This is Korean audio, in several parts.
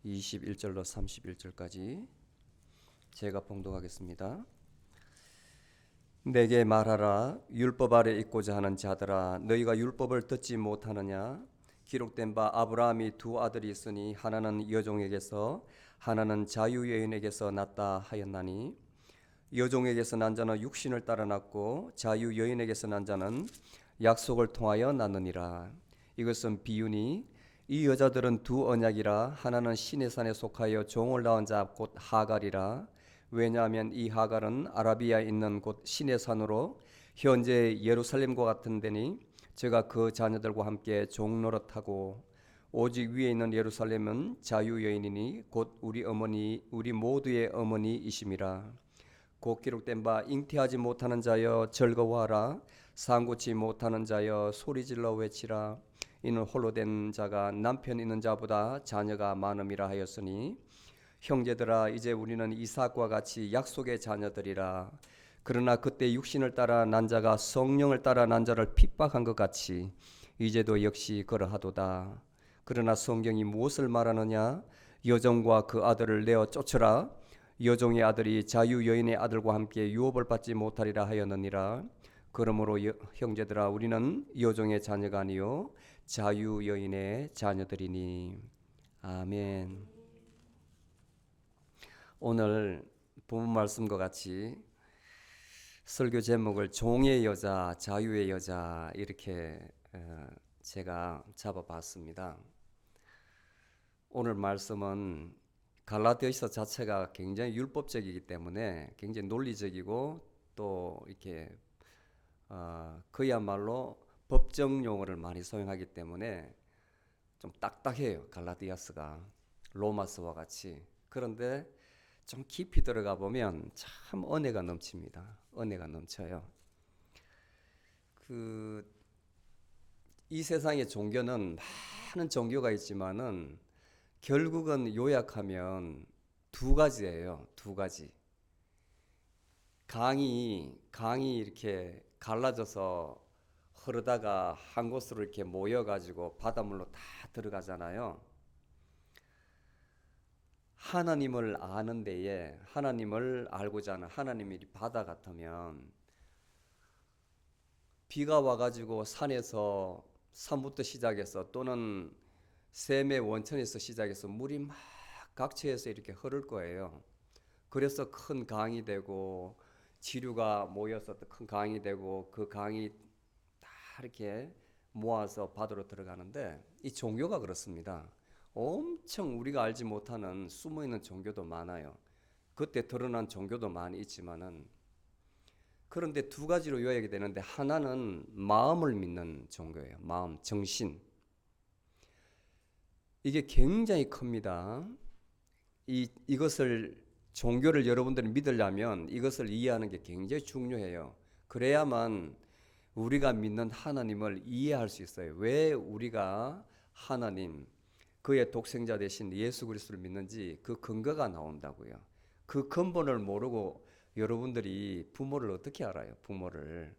21절로 31절까지 제가 봉독하겠습니다. 내게 말하라. 율법 아래 있고자 하는 자들아, 너희가 율법을 듣지 못하느냐? 기록된 바 아브라함이 두 아들이 있으니 하나는 여종에게서 하나는 자유여인에게서 났다 하였나니, 여종에게서 난 자는 육신을 따라 났고 자유여인에게서 난 자는 약속을 통하여 났느니라. 이것은 비유니 이 여자들은 두 언약이라. 하나는 시내 산에 속하여 종을 낳은 자 곧 하갈이라. 왜냐하면 이 하갈은 아라비아에 있는 곳 시내 산으로 현재 예루살렘과 같은 데니 제가 그 자녀들과 함께 종노릇하고, 오직 위에 있는 예루살렘은 자유여인이니 곧 우리 모두의 어머니이심이라. 곧 기록된 바 잉태하지 못하는 자여 즐거워하라. 상고치 못하는 자여 소리질러 외치라. 이는 홀로 된 자가 남편 있는 자보다 자녀가 많음이라 하였으니, 형제들아 이제 우리는 이삭과 같이 약속의 자녀들이라. 그러나 그때 육신을 따라 난 자가 성령을 따라 난 자를 핍박한 것 같이 이제도 역시 그러하도다. 그러나 성경이 무엇을 말하느냐? 여종과 그 아들을 내어 쫓으라. 여종의 아들이 자유여인의 아들과 함께 유업을 받지 못하리라 하였느니라. 그러므로 형제들아 우리는 여종의 자녀가 아니요 자유여인의 자녀들이니. 아멘. 오늘 본문 말씀과 같이 설교 제목을 종의 여자, 자유의 여자 이렇게 제가 잡아봤습니다. 오늘 말씀은 갈라디아서 자체가 굉장히 율법적이기 때문에 굉장히 논리적이고 또 이렇게 그야말로 법정 용어를 많이 사용하기 때문에 좀 딱딱해요. 갈라디아서가 로마서와 같이. 그런데 좀 깊이 들어가 보면 참 은혜가 넘칩니다. 은혜가 넘쳐요. 이 세상의 종교는 많은 종교가 있지만은 결국은 요약하면 두 가지예요. 두 가지. 강이 이렇게 갈라져서 흐르다가 한 곳으로 이렇게 모여가지고 바닷물로 다 들어가잖아요. 하나님을 아는 데에, 하나님을 알고자 하는 하나님이 바다 같으면 비가 와가지고 산에서 산부터 시작해서 또는 샘의 원천에서 시작해서 물이 막 각처에서 이렇게 흐를 거예요. 그래서 큰 강이 되고 지류가 모여서 큰 강이 되고 그 강이 다 이렇게 모아서 바다로 들어가는데, 이 종교가 그렇습니다. 엄청 우리가 알지 못하는 숨어있는 종교도 많아요. 그때 드러난 종교도 많이 있지만은, 그런데 두 가지로 요약이 되는데, 하나는 마음을 믿는 종교예요. 마음, 정신. 이게 굉장히 큽니다. 이것을 종교를 여러분들이 믿으려면 이것을 이해하는 게 굉장히 중요해요. 그래야만 우리가 믿는 하나님을 이해할 수 있어요. 왜 우리가 하나님, 그의 독생자 되신 예수 그리스도를 믿는지 그 근거가 나온다고요. 그 근본을 모르고 여러분들이 부모를 어떻게 알아요? 부모를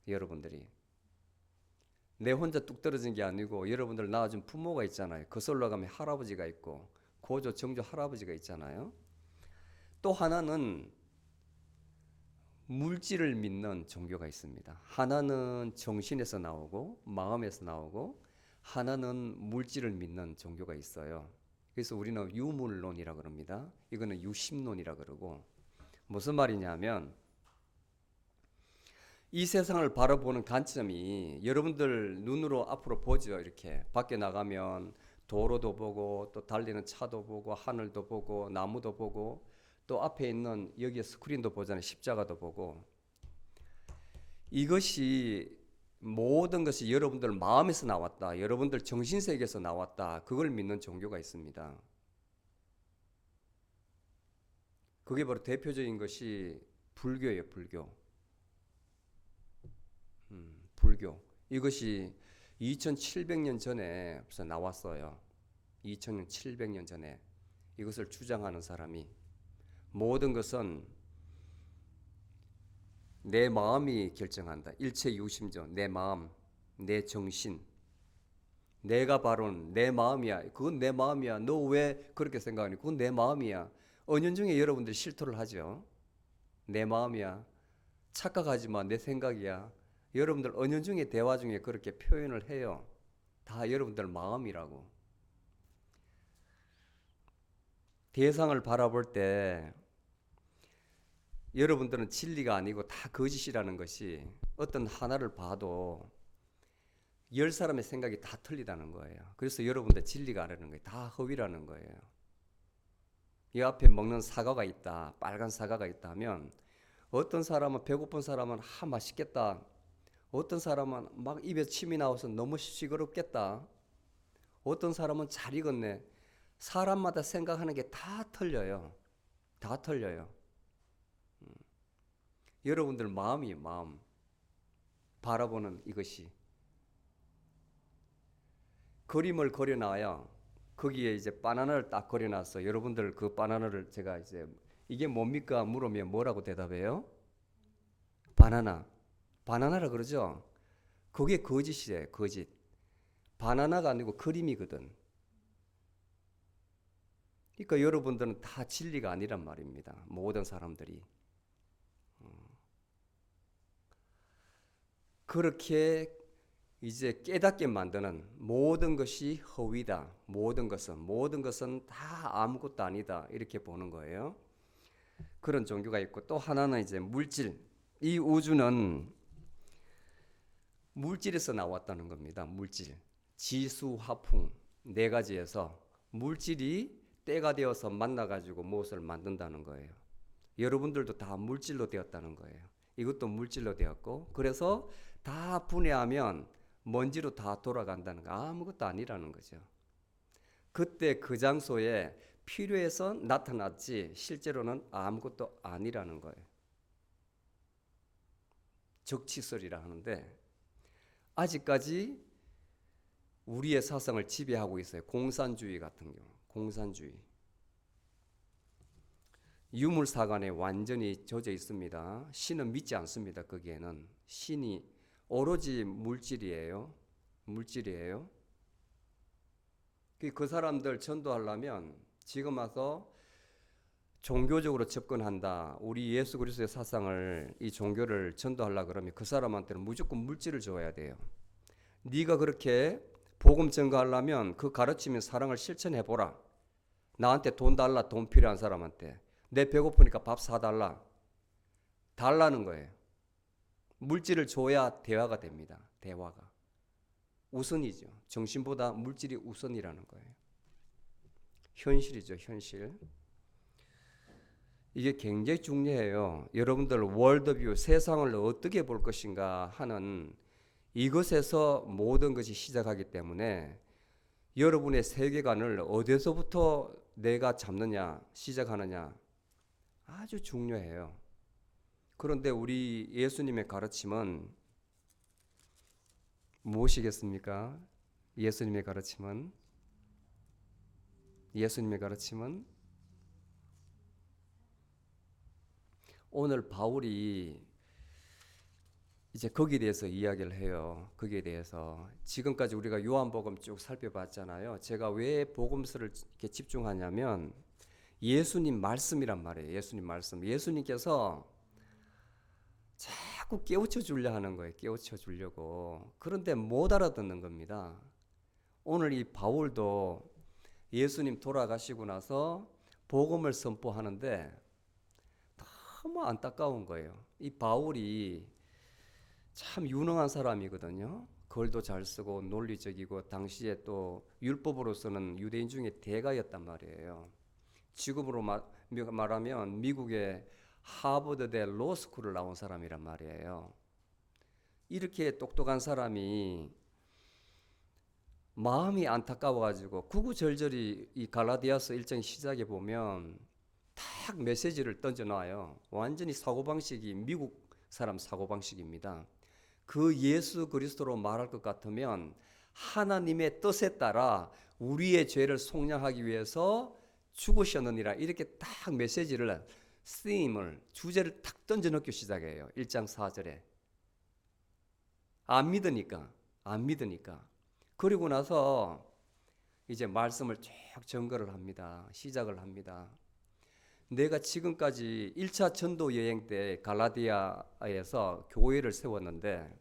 여러분들이 내 혼자 뚝 떨어진 게 아니고 여러분들 낳아준 부모가 있잖아요. 거슬러 가면 할아버지가 있고 고조 정조 할아버지가 있잖아요. 또 하나는 물질을 믿는 종교가 있습니다. 하나는 정신에서 나오고 마음에서 나오고, 하나는 물질을 믿는 종교가 있어요. 그래서 우리는 유물론이라 그럽니다. 이거는 유심론이라 그러고, 무슨 말이냐면 이 세상을 바라보는 관점이 여러분들 눈으로 앞으로 보죠. 이렇게 밖에 나가면 도로도 보고 또 달리는 차도 보고 하늘도 보고 나무도 보고 또 앞에 있는 여기 스크린도 보잖아요. 십자가도 보고. 이것이 모든 것이 여러분들 마음에서 나왔다, 여러분들 정신세계에서 나왔다, 그걸 믿는 종교가 있습니다. 그게 바로 대표적인 것이 불교예요. 불교. 이것이 2700년 전에 벌써 나왔어요. 2700년 전에 이것을 주장하는 사람이, 모든 것은 내 마음이 결정한다. 일체 유심조, 내 마음, 내 정신, 내가 바로는 내 마음이야. 그건 내 마음이야. 너 왜 그렇게 생각하니? 그건 내 마음이야. 은연중에 여러분들이 실토를 하죠. 내 마음이야. 착각하지 마. 내 생각이야. 여러분들 은연중에 대화 중에 그렇게 표현을 해요. 다 여러분들 마음이라고. 대상을 바라볼 때 여러분들은 진리가 아니고 다 거짓이라는 것이 어떤 하나를 봐도 10사람의 생각이 다 틀리다는 거예요. 그래서 여러분들 진리가 아니라는 거예요. 다 허위라는 거예요. 이 앞에 먹는 사과가 있다. 빨간 사과가 있다 하면 어떤 사람은 배고픈 사람은 맛있겠다. 어떤 사람은 막 입에 침이 나와서 너무 시끄럽겠다. 어떤 사람은 잘 익었네. 사람마다 생각하는 게 다 틀려요. 다 틀려요. 여러분들 마음이에요. 마음. 바라보는 이것이. 그림을 그려놔야 거기에 이제 바나나를 딱 그려놨어. 여러분들 그 바나나를 제가 이제 이게 뭡니까? 물으면 뭐라고 대답해요? 바나나. 바나나라 그러죠? 그게 거짓이에요. 거짓. 바나나가 아니고 그림이거든. 그러니까 여러분들은 다 진리가 아니란 말입니다. 모든 사람들이. 그렇게 이제 깨닫게 만드는 모든 것이 허위다. 모든 것은 다 아무것도 아니다. 이렇게 보는 거예요. 그런 종교가 있고 또 하나는 이제 물질. 이 우주는 물질에서 나왔다는 겁니다. 물질. 지수, 화풍 네 가지에서 물질이 때가 되어서 만나가지고 무엇을 만든다는 거예요. 여러분들도 다 물질로 되었다는 거예요. 이것도 물질로 되었고 그래서 다 분해하면 먼지로 다 돌아간다는 거 아무것도 아니라는 거죠. 그때 그 장소에 필요해서 나타났지 실제로는 아무것도 아니라는 거예요. 적치설이라 하는데 아직까지 우리의 사상을 지배하고 있어요. 공산주의 같은 경우. 공산주의. 유물사관에 완전히 젖어 있습니다. 신은 믿지 않습니다. 거기에는. 신이 오로지 물질이에요. 물질이에요. 그 사람들 전도하려면 지금 와서 종교적으로 접근한다. 우리 예수 그리스도의 사상을 이 종교를 전도하려 그러면 그 사람한테는 무조건 물질을 줘야 돼요. 네가 그렇게 복음 전가하려면 그 가르치면 사랑을 실천해 보라. 나한테 돈 달라. 돈 필요한 사람한테. 내 배고프니까 밥 사달라. 달라는 거예요. 물질을 줘야 대화가 됩니다. 대화가. 우선이죠. 정신보다 물질이 우선이라는 거예요. 현실이죠. 현실. 이게 굉장히 중요해요. 여러분들 월드뷰 세상을 어떻게 볼 것인가 하는 이것에서 모든 것이 시작하기 때문에 여러분의 세계관을 어디서부터 내가 잡느냐 시작하느냐 아주 중요해요. 그런데 우리 예수님의 가르침은 무엇이겠습니까? 예수님의 가르침은 오늘 바울이 이제 거기에 대해서 이야기를 해요. 거기에 대해서 지금까지 우리가 요한복음 쭉 살펴봤잖아요. 제가 왜 복음서를 이렇게 집중하냐면 예수님 말씀이란 말이에요. 예수님 말씀. 예수님께서 자꾸 깨우쳐 주려 하는 거예요. 깨우쳐 주려고. 그런데 못 알아듣는 겁니다. 오늘 이 바울도 예수님 돌아가시고 나서 복음을 선포하는데 너무 안타까운 거예요. 이 바울이 참 유능한 사람이거든요. 글도 잘 쓰고 논리적이고 당시에 또 율법으로서는 유대인 중에 대가였단 말이에요. 지금으로 말하면 미국의 하버드대 로스쿨을 나온 사람이란 말이에요. 이렇게 똑똑한 사람이 마음이 안타까워가지고 구구절절히 이 갈라디아서 1장 시작에 보면 탁 메시지를 던져놔요. 완전히 사고방식이 미국 사람 사고방식입니다. 그 예수 그리스도로 말할 것 같으면 하나님의 뜻에 따라 우리의 죄를 속량하기 위해서 죽으셨느니라 이렇게 딱 메시지를 쓰임을 주제를 탁 던져넣기 시작해요. 1장 4절에 안 믿으니까 그리고 나서 이제 말씀을 쭉 전거를 합니다. 시작을 합니다. 내가 지금까지 1차 전도 여행 때 갈라디아에서 교회를 세웠는데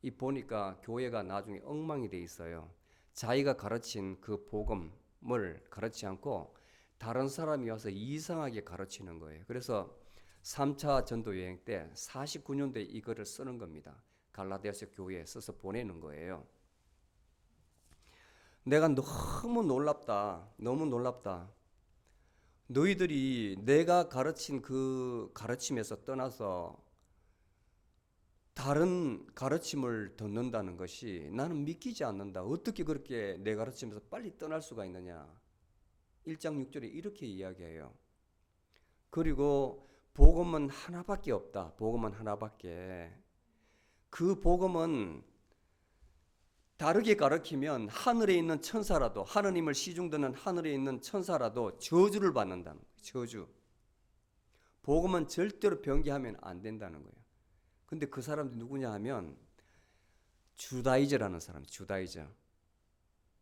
이 보니까 교회가 나중에 엉망이 돼 있어요. 자기가 가르친 그 복음을 가르치지 않고 다른 사람이 와서 이상하게 가르치는 거예요. 그래서 3차 전도 여행 때 49년도에 이거를 쓰는 겁니다. 갈라디아서 교회에 써서 보내는 거예요. 내가 너무 놀랍다. 너무 놀랍다. 너희들이 내가 가르친 그 가르침에서 떠나서 다른 가르침을 듣는다는 것이 나는 믿기지 않는다. 어떻게 그렇게 내 가르침에서 빨리 떠날 수가 있느냐. 1장 6절에 이렇게 이야기해요. 그리고 복음은 하나밖에 없다. 복음은 하나밖에. 그 복음은 다르게 가르치면 하늘에 있는 천사라도, 하느님을 시중드는 하늘에 있는 천사라도 저주를 받는다는 거예요. 저주. 복음은 절대로 변개하면 안 된다는 거예요. 근데 그 사람들이 누구냐 하면 주다이저라는 사람, 주다이저.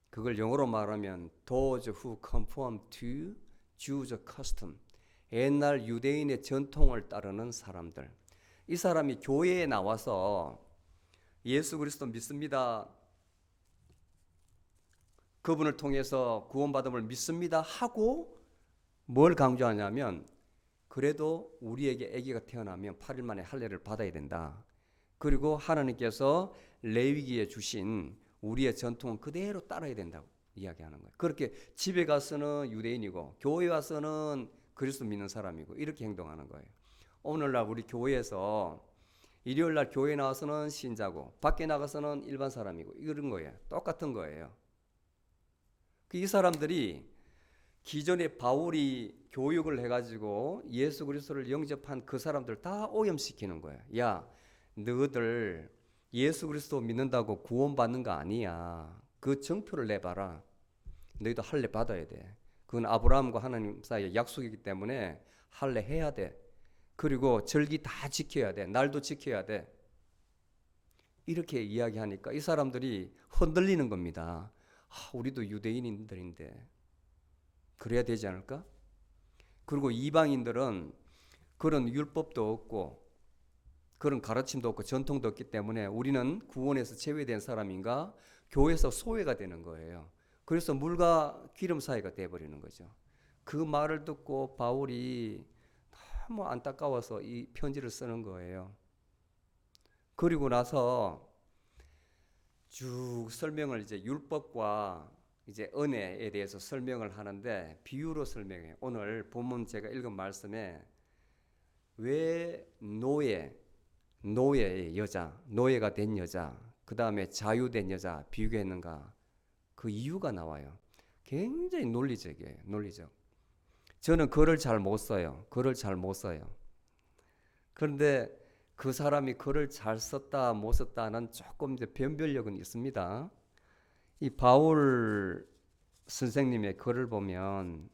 그걸 영어로 말하면 those who conform to Jews' custom. 옛날 유대인의 전통을 따르는 사람들. 이 사람이 교회에 나와서 예수 그리스도 믿습니다. 그분을 통해서 구원받음을 믿습니다 하고 뭘 강조하냐면 그래도 우리에게 아기가 태어나면 8일 만에 할례를 받아야 된다. 그리고 하나님께서 레위기에 주신 우리의 전통은 그대로 따라야 된다고 이야기하는 거예요. 그렇게 집에 가서는 유대인이고 교회 와서는 그리스도 믿는 사람이고 이렇게 행동하는 거예요. 오늘날 우리 교회에서 일요일날 교회 나와서는 신자고 밖에 나가서는 일반 사람이고 이런 거예요. 똑같은 거예요. 이 사람들이 기존에 바울이 교육을 해가지고 예수 그리스도를 영접한 그 사람들 다 오염시키는 거예요. 야, 너희들 예수 그리스도 믿는다고 구원받는 거 아니야. 그 정표를 내봐라. 너희도 할례 받아야 돼. 그건 아브라함과 하나님 사이의 약속이기 때문에 할례 해야 돼. 그리고 절기 다 지켜야 돼. 날도 지켜야 돼. 이렇게 이야기하니까 이 사람들이 흔들리는 겁니다. 우리도 유대인들인데 그래야 되지 않을까? 그리고 이방인들은 그런 율법도 없고 그런 가르침도 없고 전통도 없기 때문에 우리는 구원에서 제외된 사람인가 교회에서 소외가 되는 거예요. 그래서 물과 기름 사이가 돼버리는 거죠. 그 말을 듣고 바울이 너무 안타까워서 이 편지를 쓰는 거예요. 그리고 나서 쭉 설명을 이제 율법과 이제 은혜에 대해서 설명을 하는데 비유로 설명해요. 오늘 본문 제가 읽은 말씀에 왜 노예의 여자, 노예가 된 여자, 그 다음에 자유된 여자 비교했는가? 그 이유가 나와요. 굉장히 논리적이에요. 논리적. 저는 글을 잘 못 써요. 글을 잘 못 써요. 그런데 그 사람이 글을 잘 썼다 못 썼다는 조금 이제 변별력은 있습니다. 이 바울 선생님의 글을 보면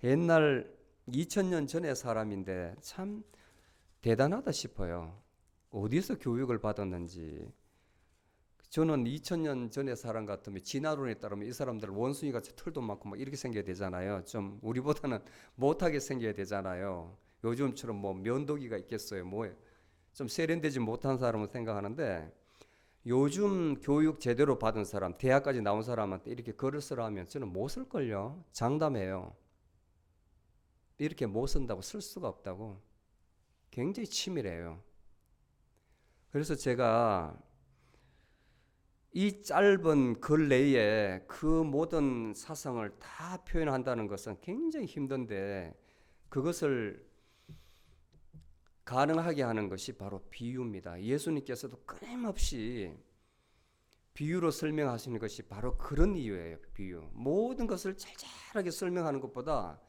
옛날 2000년 전의 사람인데 참 대단하다 싶어요. 어디서 교육을 받았는지. 저는 2000년 전의 사람 같으면 진화론에 따르면 이 사람들 원숭이 같이 털도 많고 막 이렇게 생겨야 되잖아요. 좀 우리보다는 못하게 생겨야 되잖아요. 요즘처럼 뭐 면도기가 있겠어요. 뭐 좀 세련되지 못한 사람은 생각하는데 요즘 교육 제대로 받은 사람, 대학까지 나온 사람한테 이렇게 글을 쓰라 하면 저는 못 쓸걸요. 장담해요. 이렇게 못 쓴다고 쓸 수가 없다고. 굉장히 치밀해요. 그래서 제가 이 짧은 글 내에 그 모든 사상을 다 표현한다는 것은 굉장히 힘든데 그것을 가능하게 하는 것이 바로 비유입니다. 예수님께서도 끊임없이 비유로 설명하시는 것이 바로 그런 이유예요. 비유. 모든 것을 잘잘하게 설명하는 것보다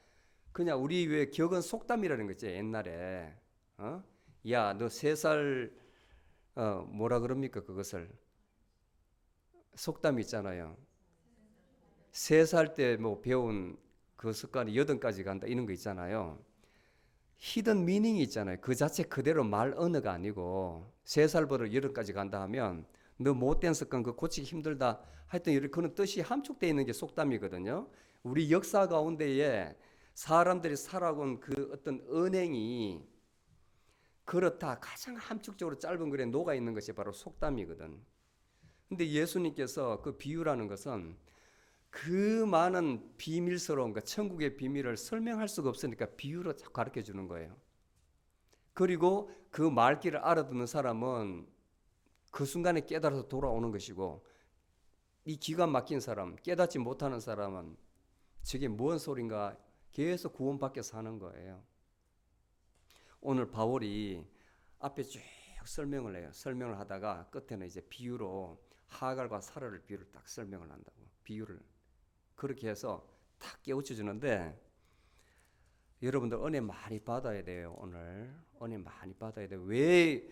그냥 우리 왜 격언 속담이라는 거 있죠. 옛날에 야, 너 3살 뭐라 그럽니까? 그것을 속담 있잖아요. 3살 때 뭐 배운 그 습관이 8까지 간다 이런 거 있잖아요. 히든 미닝이 있잖아요. 그 자체 그대로 말 언어가 아니고 3살부터 8까지 간다 하면 너 못된 습관 그 고치기 힘들다. 하여튼 이렇게 그런 뜻이 함축되어 있는 게 속담이거든요. 우리 역사 가운데에 사람들이 살아온 그 어떤 언행이 그렇다 가장 함축적으로 짧은 글에 녹아 있는 것이 바로 속담이거든. 근데 예수님께서 그 비유라는 것은 그 많은 비밀스러운 것, 천국의 비밀을 설명할 수가 없으니까 비유로 가르쳐 주는 거예요. 그리고 그 말귀를 알아듣는 사람은 그 순간에 깨달아서 돌아오는 것이고, 이 기가 막힌 사람, 깨닫지 못하는 사람은 저게 뭔 소린가 계속 구원받게 사는 거예요. 오늘 바울이 앞에 쭉 설명을 해요. 설명을 하다가 끝에는 이제 비유로 하갈과 사라를 비유를 딱 설명을 한다고. 비유를 그렇게 해서 딱 깨우쳐 주는데, 여러분들 은혜 많이 받아야 돼요. 오늘 은혜 많이 받아야 돼요. 왜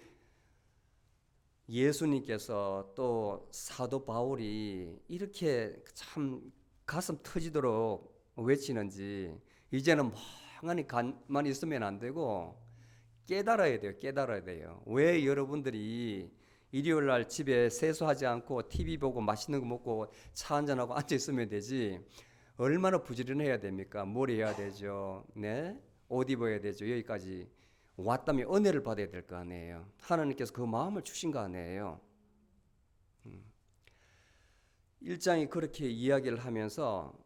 예수님께서 또 사도 바울이 이렇게 참 가슴 터지도록 외치는지 이제는 멍하니 가만히 있으면 안 되고 깨달아야 돼요. 깨달아야 돼요. 왜 여러분들이 일요일 날 집에 세수하지 않고 TV 보고 맛있는 거 먹고 차 한잔하고 앉아 있으면 되지, 얼마나 부지런해야 됩니까? 뭘 해야 되죠? 네? 옷 입어야 되죠. 여기까지 왔다면 은혜를 받아야 될 거 아니에요. 하나님께서 그 마음을 주신 거 아니에요. 1장이 그렇게 이야기를 하면서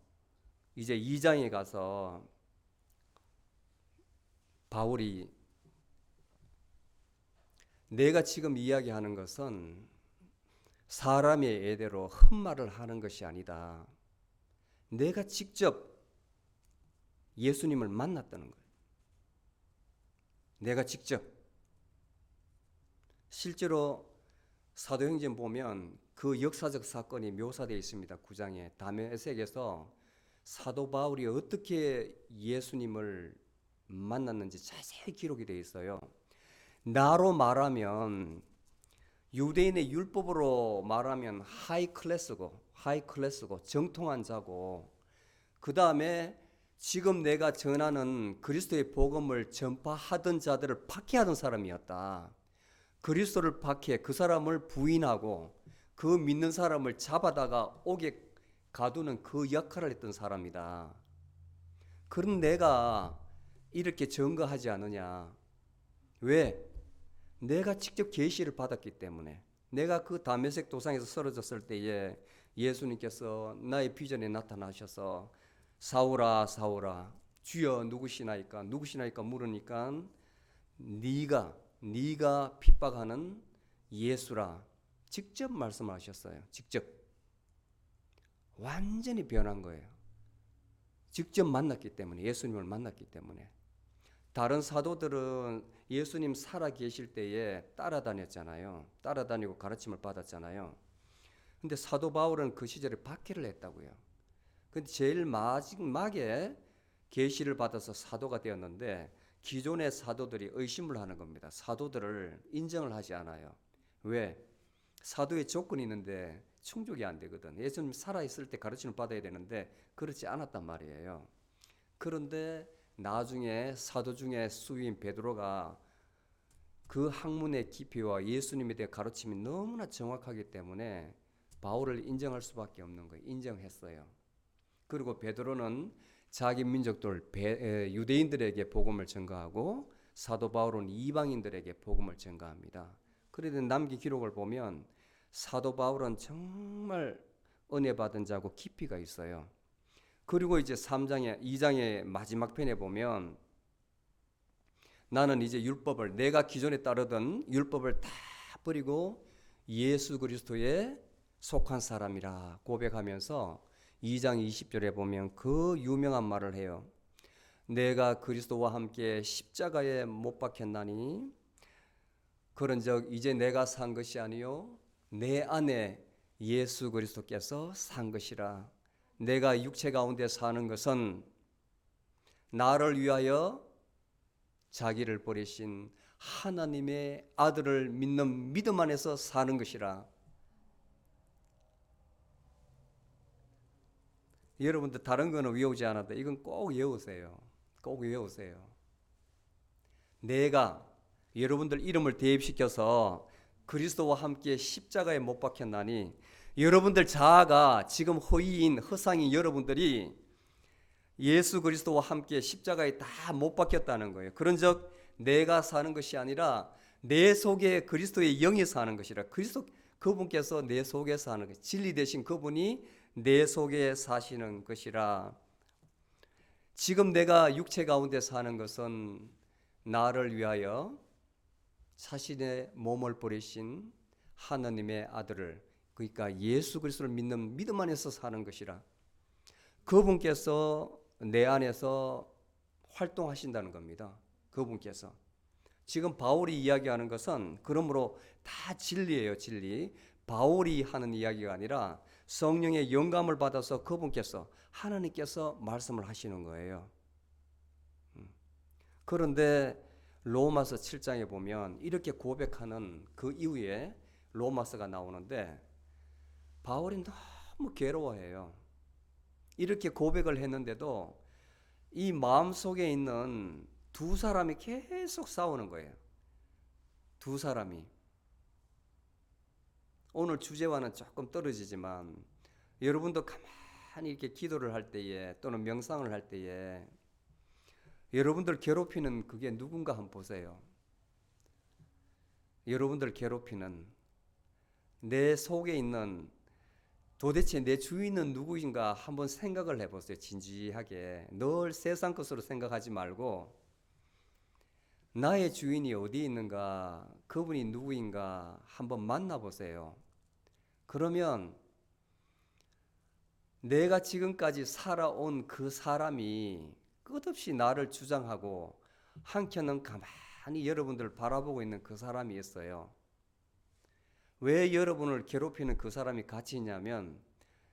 이제 2장에 가서 바울이 내가 지금 이야기하는 것은 사람의 예대로 헛말을 하는 것이 아니다. 내가 직접 예수님을 만났다는 거예요. 내가 직접. 실제로 사도행전 보면 그 역사적 사건이 묘사되어 있습니다. 9장에 다메섹에서 사도 바울이 어떻게 예수님을 만났는지 자세히 기록이 되어 있어요. 나로 말하면 유대인의 율법으로 말하면 하이 클래스고 정통한 자고, 그 다음에 지금 내가 전하는 그리스도의 복음을 전파하던 자들을 박해하던 사람이었다. 그리스도를 박해 그 사람을 부인하고 그 믿는 사람을 잡아다가 옥에 가두는 그 역할을 했던 사람이다. 그런 내가 이렇게 증거하지 않느냐. 왜? 내가 직접 계시를 받았기 때문에. 내가 그 다메섹 도상에서 쓰러졌을 때에 예수님께서 나의 비전에 나타나셔서 사울아 사울아 주여 누구시나이까 물으니까 네가 핍박하는 예수라 직접 말씀하셨어요. 직접. 완전히 변한 거예요. 직접 만났기 때문에, 예수님을 만났기 때문에. 다른 사도들은 예수님 살아 계실 때에 따라다녔잖아요. 따라다니고 가르침을 받았잖아요. 근데 사도 바울은 그 시절에 박해를 했다고요. 근데 제일 마지막에 계시를 받아서 사도가 되었는데 기존의 사도들이 의심을 하는 겁니다. 사도들을 인정을 하지 않아요. 왜? 사도의 조건이 있는데 충족이 안 되거든. 예수님 살아있을 때 가르침을 받아야 되는데 그렇지 않았단 말이에요. 그런데 나중에 사도 중에 수위인 베드로가 그 학문의 깊이와 예수님에 대한 가르침이 너무나 정확하기 때문에 바울을 인정할 수밖에 없는 거예요. 인정했어요. 그리고 베드로는 자기 민족들 유대인들에게 복음을 전가하고 사도 바울은 이방인들에게 복음을 전가합니다. 그런데 남기 기록을 보면 사도 바울은 정말 은혜 받은 자고 깊이가 있어요. 그리고 이제 2장의 마지막 편에 보면 나는 이제 내가 기존에 따르던 율법을 다 버리고 예수 그리스도에 속한 사람이라 고백하면서 2장 20절에 보면 그 유명한 말을 해요. 내가 그리스도와 함께 십자가에 못 박혔나니 그런즉 이제 내가 산 것이 아니요 내 안에 예수 그리스도께서 산 것이라. 내가 육체 가운데 사는 것은 나를 위하여 자기를 버리신 하나님의 아들을 믿는 믿음 안에서 사는 것이라. 여러분들 다른 거는 외우지 않아도 이건 꼭 외우세요. 꼭 외우세요. 내가 여러분들 이름을 대입시켜서 그리스도와 함께 십자가에 못 박혔나니 여러분들 자아가 지금 허위인 허상인 여러분들이 예수 그리스도와 함께 십자가에 다 못 박혔다는 거예요. 그런즉 내가 사는 것이 아니라 내 속에 그리스도의 영이 사는 것이라. 그리스도 그분께서 내 속에 사는 것, 진리 되신 그분이 내 속에 사시는 것이라. 지금 내가 육체 가운데 사는 것은 나를 위하여 자신의 몸을 버리신 하나님의 아들을, 그러니까 예수 그리스도를 믿는 믿음 안에서 사는 것이라. 그분께서 내 안에서 활동하신다는 겁니다. 그분께서. 지금 바울이 이야기하는 것은 그러므로 다 진리예요. 진리. 바울이 하는 이야기가 아니라 성령의 영감을 받아서 그분께서, 하나님께서 말씀을 하시는 거예요. 그런데 로마서 7장에 보면 이렇게 고백하는 그 이후에 로마서가 나오는데 바울이 너무 괴로워해요. 이렇게 고백을 했는데도 이 마음속에 있는 두 사람이 계속 싸우는 거예요. 두 사람이. 오늘 주제와는 조금 떨어지지만 여러분도 가만히 이렇게 기도를 할 때에 또는 명상을 할 때에 여러분들 괴롭히는 그게 누군가 한번 보세요. 여러분들 괴롭히는 내 속에 있는 도대체 내 주인은 누구인가 한번 생각을 해보세요. 진지하게. 늘 세상 것으로 생각하지 말고 나의 주인이 어디 있는가, 그분이 누구인가 한번 만나보세요. 그러면 내가 지금까지 살아온 그 사람이 끝없이 나를 주장하고 한켠은 가만히 여러분들을 바라보고 있는 그 사람이 있어요. 왜 여러분을 괴롭히는 그 사람이 같이 있냐면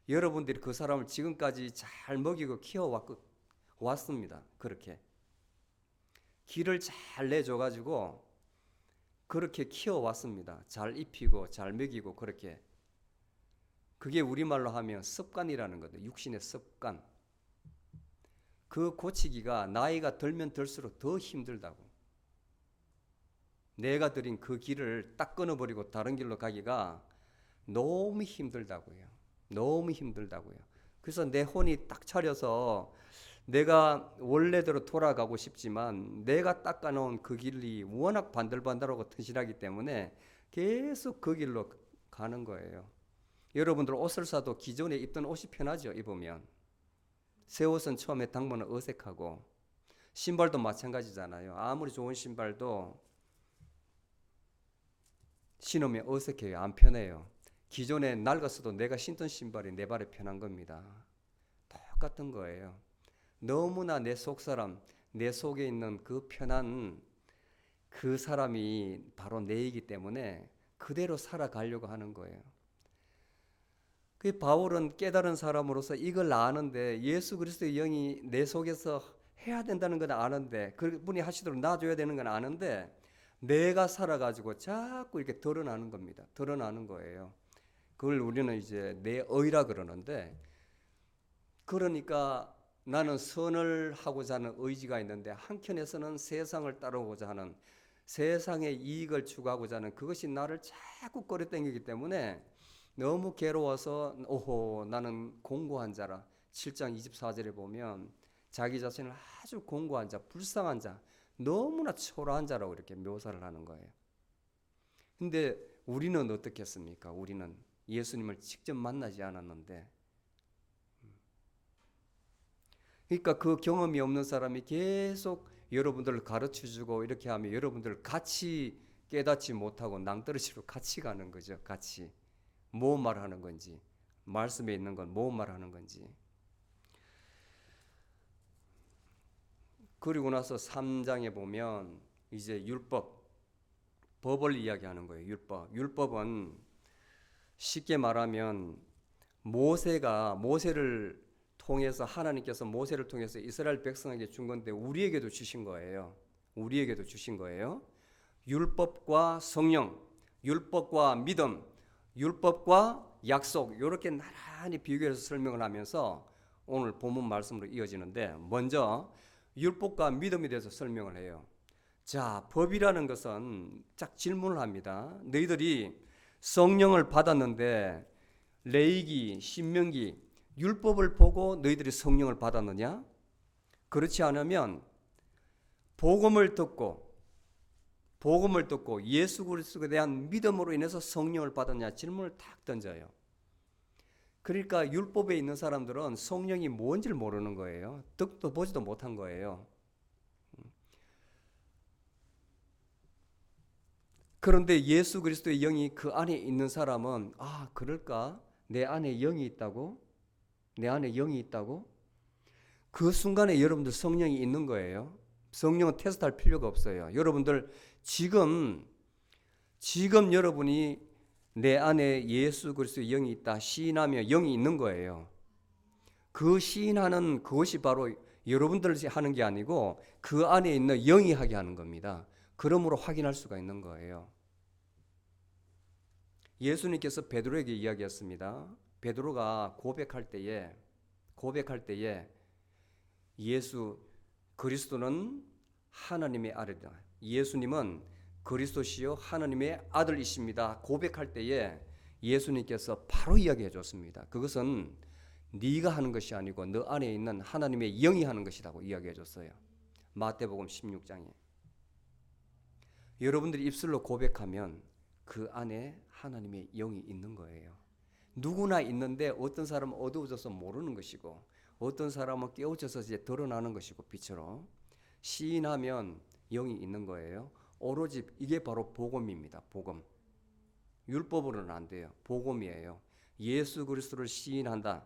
여러분들이 그 사람을 지금까지 잘 먹이고 키워왔습니다. 그렇게 길을 잘 내줘가지고 그렇게 키워왔습니다. 잘 입히고 잘 먹이고 그렇게. 그게 우리말로 하면 습관이라는 거죠. 육신의 습관. 그 고치기가 나이가 들면 들수록 더 힘들다고. 내가 들인 그 길을 딱 끊어버리고 다른 길로 가기가 너무 힘들다고요. 너무 힘들다고요. 그래서 내 혼이 딱 차려서 내가 원래대로 돌아가고 싶지만 내가 닦아놓은 그 길이 워낙 반들반들하고 튼실하기 때문에 계속 그 길로 가는 거예요. 여러분들 옷을 사도 기존에 입던 옷이 편하죠. 입으면. 새 옷은 처음에 딱 보면 어색하고, 신발도 마찬가지잖아요. 아무리 좋은 신발도 신으면 어색해요. 안 편해요. 기존에 낡았어도 내가 신던 신발이 내 발에 편한 겁니다. 똑같은 거예요. 너무나 내 속사람, 내 속에 있는 그 편한 그 사람이 바로 내이기 때문에 그대로 살아가려고 하는 거예요. 그 바울은 깨달은 사람으로서 이걸 아는데, 예수 그리스도의 영이 내 속에서 해야 된다는 건 아는데, 그분이 하시도록 놔줘야 되는 건 아는데 내가 살아가지고 자꾸 이렇게 드러나는 겁니다. 드러나는 거예요. 그걸 우리는 이제 내 의라 그러는데, 그러니까 나는 선을 하고자 하는 의지가 있는데 한켠에서는 세상을 따르고자 하는, 세상의 이익을 추구하고자 하는 그것이 나를 자꾸 끌어당기기 때문에 너무 괴로워서 오호 나는 공고한 자라. 7장 24절에 보면 자기 자신을 아주 공고한 자, 불쌍한 자, 너무나 초라한 자라고 이렇게 묘사를 하는 거예요. 근데 우리는 어떻겠습니까? 우리는 예수님을 직접 만나지 않았는데, 그러니까 그 경험이 없는 사람이 계속 여러분들을 가르쳐주고 이렇게 하면 여러분들 같이 깨닫지 못하고 낭떠러지로 같이 가는 거죠. 같이. 뭐 말하는 건지, 말씀에 있는 건 뭐 말하는 건지. 그리고 나서 3장에 보면 이제 율법, 법을 이야기하는 거예요. 율법은 쉽게 말하면 모세를 통해서, 하나님께서 모세를 통해서 이스라엘 백성에게 준 건데 우리에게도 주신 거예요. 우리에게도 주신 거예요. 율법과 성령, 율법과 믿음, 율법과 약속, 이렇게 나란히 비교해서 설명을 하면서 오늘 본문 말씀으로 이어지는데, 먼저 율법과 믿음에 대해서 설명을 해요. 자, 법이라는 것은 딱 질문을 합니다. 너희들이 성령을 받았는데 레위기, 신명기, 율법을 보고 너희들이 성령을 받았느냐? 그렇지 않으면 복음을 듣고 예수 그리스도에 대한 믿음으로 인해서 성령을 받았냐 질문을 탁 던져요. 그러니까 율법에 있는 사람들은 성령이 뭔지를 모르는 거예요. 듣도 보지도 못한 거예요. 그런데 예수 그리스도의 영이 그 안에 있는 사람은 아, 그럴까? 내 안에 영이 있다고? 내 안에 영이 있다고? 그 순간에 여러분들 성령이 있는 거예요. 성령은 테스트할 필요가 없어요. 여러분들 지금 여러분이 내 안에 예수 그리스도의 영이 있다 시인하며 영이 있는 거예요. 그 시인하는 그것이 바로 여러분들이 하는 게 아니고 그 안에 있는 영이 하게 하는 겁니다. 그러므로 확인할 수가 있는 거예요. 예수님께서 베드로에게 이야기했습니다. 베드로가 고백할 때에 예수 그리스도는 하나님의 아들이다. 예수님은 그리스도시요 하나님의 아들이십니다. 고백할 때에 예수님께서 바로 이야기해 줬습니다. 그것은 네가 하는 것이 아니고 너 안에 있는 하나님의 영이 하는 것이라고 이야기해 줬어요. 마태복음 16장에. 여러분들이 입술로 고백하면 그 안에 하나님의 영이 있는 거예요. 누구나 있는데 어떤 사람은 어두워져서 모르는 것이고 어떤 사람은 깨우쳐서 이제 드러나는 것이고 빛으로 시인하면 영이 있는 거예요. 오로지 이게 바로 복음입니다. 복음. 율법으로는 안 돼요. 복음이에요. 예수 그리스도를 시인한다.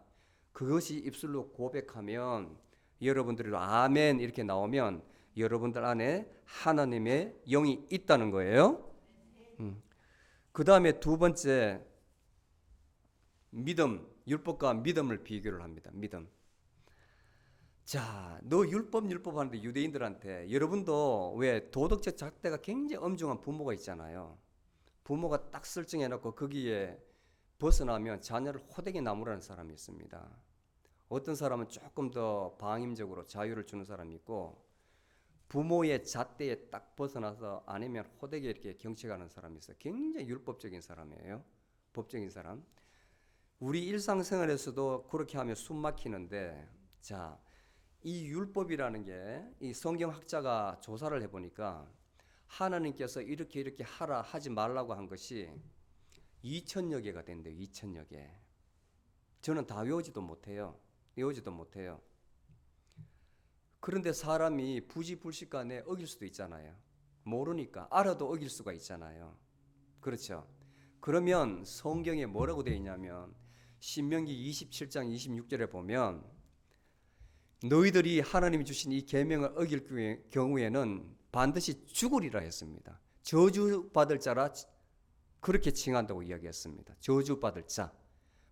그것이 입술로 고백하면 여러분들이 아멘 이렇게 나오면 여러분들 안에 하나님의 영이 있다는 거예요. 그 다음에 두 번째 믿음, 율법과 믿음을 비교를 합니다. 믿음. 자, 너 율법 하는데 유대인들한테 여러분도 왜 도덕적 잣대가 굉장히 엄중한 부모가 있잖아요. 부모가 딱 설정해놓고 거기에 벗어나면 자녀를 호되게 나무라는 사람이 있습니다. 어떤 사람은 조금 더 방임적으로 자유를 주는 사람이 있고 부모의 잣대에 딱 벗어나서 아니면 호되게 이렇게 경책하는 사람이 있어요. 굉장히 율법적인 사람이에요. 법적인 사람. 우리 일상생활에서도 그렇게 하면 숨 막히는데 자, 이 율법이라는 게 이 성경학자가 조사를 해보니까 하나님께서 이렇게 하라 하지 말라고 한 것이 2000여 개가 된대요. 2000여 개. 저는 다 외우지도 못해요. 그런데 사람이 부지불식간에 어길 수도 있잖아요. 모르니까 알아도 어길 수가 있잖아요. 그렇죠? 그러면 성경에 뭐라고 되어 있냐면 신명기 27장 26절에 보면 너희들이 하나님이 주신 이 계명을 어길 경우에는 반드시 죽으리라 했습니다. 저주받을 자라 그렇게 칭한다고 이야기했습니다. 저주받을 자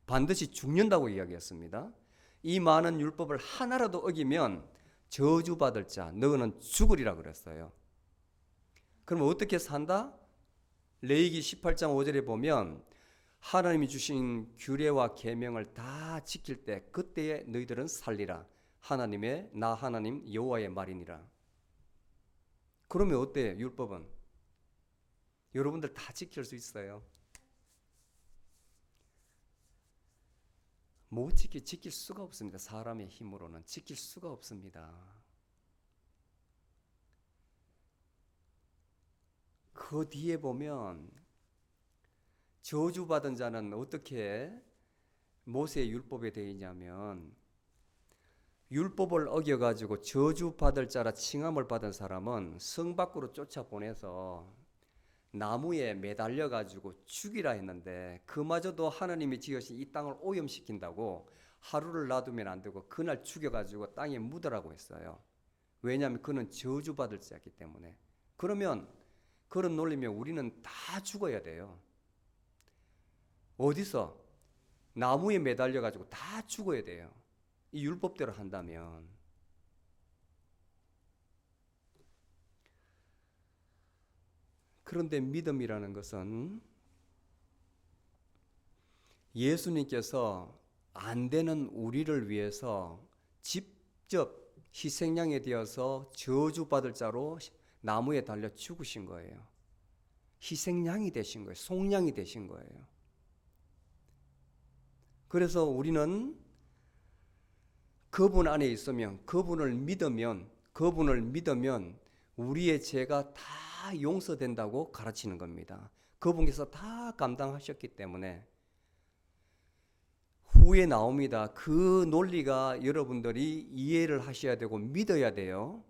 반드시 죽는다고 이야기했습니다. 이 많은 율법을 하나라도 어기면 저주받을 자 너는 죽으리라 그랬어요. 그럼 어떻게 산다? 레위기 18장 5절에 보면 하나님이 주신 규례와 계명을 다 지킬 때 그때에 너희들은 살리라. 하나님의 나 하나님 여호와의 말이니라. 그러면 어때요? 율법은 여러분들 다 지킬 수 있어요? 못 지킬 수가 없습니다. 사람의 힘으로는 지킬 수가 없습니다. 그 뒤에 보면 저주받은 자는 어떻게 모세의 율법에 되어 있냐면 율법을 어겨가지고 저주받을 자라 칭함을 받은 사람은 성 밖으로 쫓아보내서 나무에 매달려가지고 죽이라 했는데 그마저도 하나님이 지으신 이 땅을 오염시킨다고 하루를 놔두면 안 되고 그날 죽여가지고 땅에 묻으라고 했어요. 왜냐하면 그는 저주받을 자이기 때문에. 그러면 그런 논리면 우리는 다 죽어야 돼요. 어디서? 나무에 매달려가지고 다 죽어야 돼요. 이 율법대로 한다면. 그런데 믿음이라는 것은 예수님께서 안 되는 우리를 위해서 직접 희생양이 되어서 저주받을 자로 나무에 달려 죽으신 거예요. 희생양이 되신 거예요. 속량이 되신 거예요. 그래서 우리는 그분 안에 있으면, 그분을 믿으면 우리의 죄가 다 용서된다고 가르치는 겁니다. 그분께서 다 감당하셨기 때문에 후에 나옵니다. 그 논리가 여러분들이 이해를 하셔야 되고 믿어야 돼요.